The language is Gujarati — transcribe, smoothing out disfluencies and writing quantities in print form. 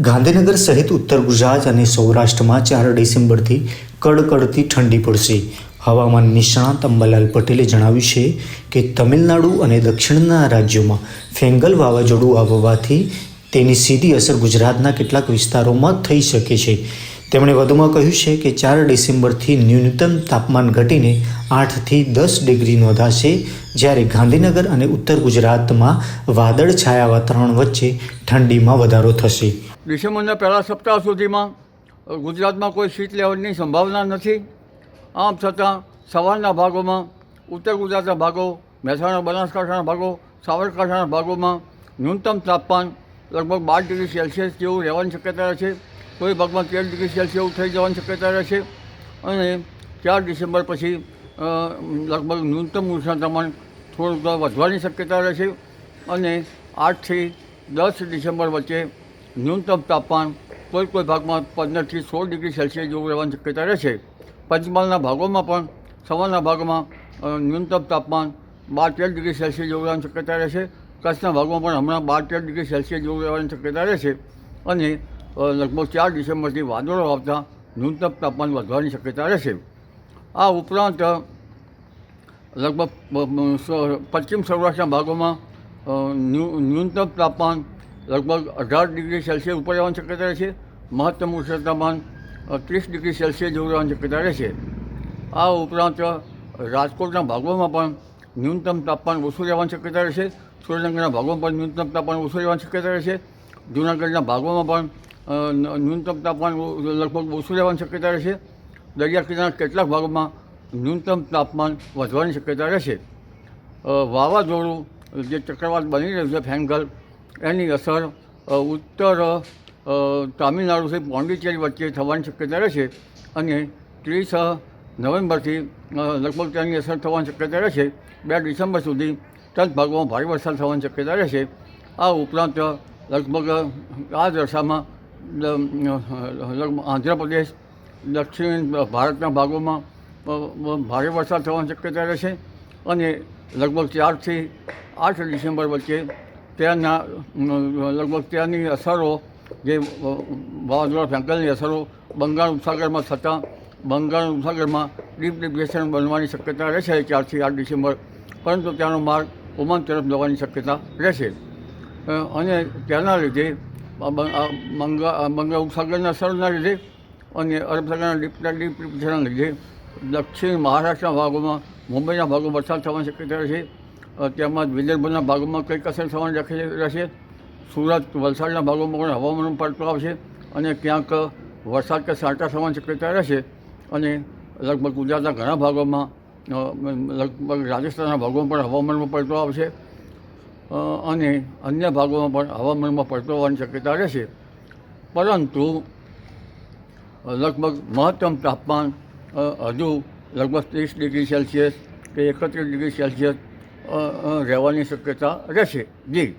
ગાંધીનગર સહિત ઉત્તર ગુજરાત અને સૌરાષ્ટ્રમાં 4 ડિસેમ્બરથી કડકડતી ઠંડી પડશે. હવામાન નિષ્ણાત અંબાલાલ પટેલે જણાવ્યું છે કે તમિલનાડુ અને દક્ષિણના રાજ્યોમાં ફેંગલ વાવાઝોડું આવવાથી તેની સીધી અસર ગુજરાતના કેટલાક વિસ્તારોમાં થઈ શકે છે. તેમણે વધુમાં કહ્યું છે કે 4 ડિસેમ્બરથી ન્યૂનતમ તાપમાન ઘટીને 8થી 10 ડિગ્રી નોંધાશે, જ્યારે ગાંધીનગર અને ઉત્તર ગુજરાતમાં વાદળછાયા વાતાવરણ વચ્ચે ઠંડીમાં વધારો થશે. ડિસેમ્બરના પહેલા સપ્તાહ સુધીમાં ગુજરાતમાં કોઈ શીત લહેરની સંભાવના નથી. આમ છતાં સવારના ભાગોમાં ઉત્તર ગુજરાતના ભાગો, મહેસાણા બનાસકાંઠાના ભાગો, સાબરકાંઠાના ભાગોમાં ન્યૂનતમ તાપમાન લગભગ 12 ડિગ્રી સેલ્સિયસ જેવું રહેવાની શક્યતા રહે છે. કોઈ ભાગમાં 13 ડિગ્રી સેલ્સિયસ જેવું થઈ જવાની શક્યતા રહે છે. અને 4 ડિસેમ્બર પછી લગભગ ન્યૂનતમ ઉષ્ણતામાન થોડુંક વધવાની શક્યતા રહે છે. અને 8થી 10 ડિસેમ્બર વચ્ચે ન્યૂનતમ તાપમાન કોઈ ભાગમાં 15થી 16 ડિગ્રી સેલ્સિયસ જેવું રહેવાની શક્યતા રહે છે. પંચમહાલના ભાગોમાં પણ સવારના ભાગમાં ન્યૂનતમ તાપમાન 12-13 ડિગ્રી સેલ્સિયસ જેવું રહેવાની શક્યતા રહે છે. કચ્છના ભાગમાં પણ હમણાં 12-13 ડિગ્રી સેલ્સિયસ જેવું રહેવાની શક્યતા રહે છે. અને લગભગ 4 ડિસેમ્બરથી વાદળો આવતા ન્યૂનતમ તાપમાન વધવાની શક્યતા રહેશે. આ ઉપરાંત લગભગ પશ્ચિમ સૌરાષ્ટ્રના ભાગોમાં ન્યૂનતમ તાપમાન લગભગ 18 ડિગ્રી સેલ્સિયસ ઉપર રહેવાની શક્યતા રહે છે. મહત્તમ ઉષ્ણતામાન 30 ડિગ્રી સેલ્સિયસ જેવું રહેવાની શક્યતા રહેશે. આ ઉપરાંત રાજકોટના ભાગોમાં પણ ન્યૂનતમ તાપમાન ઓછું રહેવાની શક્યતા રહેશે. સુરેન્દ્રનગરના ભાગોમાં પણ ન્યૂનતમ તાપમાન ઓછું રહેવાની શક્યતા રહેશે. જૂનાગઢના ભાગોમાં પણ ન્યૂનતમ તાપમાન લગભગ ઓછું રહેવાની શક્યતા રહેશે. દરિયા કિનારાના કેટલાક ભાગોમાં ન્યૂનતમ તાપમાન વધવાની શક્યતા રહેશે. વાવાઝોડું જે ચક્રવાત બની રહ્યું છે ફેંગલ, એની અસર ઉત્તર તામિલનાડુથી પોંડિચેરી વચ્ચે થવાની શક્યતા રહેશે. અને 30 નવેમ્બરથી લગભગ તેની અસર થવાની શક્યતા રહેશે. 2 ડિસેમ્બર સુધી તટ ભાગોમાં ભારે વરસાદ થવાની શક્યતા રહેશે. આ ઉપરાંત લગભગ આ દશામાં આંધ્રપ્રદેશ, દક્ષિણ ભારતના ભાગોમાં ભારે વરસાદ થવાની શક્યતા રહેશે. અને લગભગ 4થી 8 ડિસેમ્બર વચ્ચે ત્યાંની અસરો, જે વાવાઝોડા ફેંકલની અસરો બંગાળ ઉપસાગરમાં થતાં બંગાળ ઉપસાગરમાં ડીપ ડિપ્રેશન બનવાની શક્યતા રહેશે 4થી 8 ડિસેમ્બર. પરંતુ ત્યાંનો માર્ગ ઓમાન તરફ જવાની શક્યતા રહેશે. અને તેના લીધે બંગાળ ઉપસાગરના અસરના લીધે અને અરબ સાગરના ડીપ ડિપ્રેશનના લીધે દક્ષિણ મહારાષ્ટ્રના ભાગોમાં, મુંબઈના ભાગોમાં વરસાદ થવાની શક્યતા રહેશે. તેમજ વિદર્ભના ભાગોમાં કંઈક અસર થવાની રહેશે. સુરત, વલસાડના ભાગોમાં પણ હવામાન પલટો આવશે અને ક્યાંક વરસાદ કે છાંટા થવાની શક્યતા રહેશે. અને લગભગ ગુજરાતના ઘણા ભાગોમાં, લગભગ રાજસ્થાનના ભાગોમાં પણ હવામાનમાં પલટો આવશે. અને અન્ય ભાગોમાં પણ હવામાનમાં પલટો આવવાની શક્યતા રહેશે. પરંતુ લગભગ મહત્તમ તાપમાન હજુ લગભગ 30 ડિગ્રી સેલ્સિયસ કે 31 ડિગ્રી સેલ્સિયસ રહેવાની શક્યતા રહેશે. જી.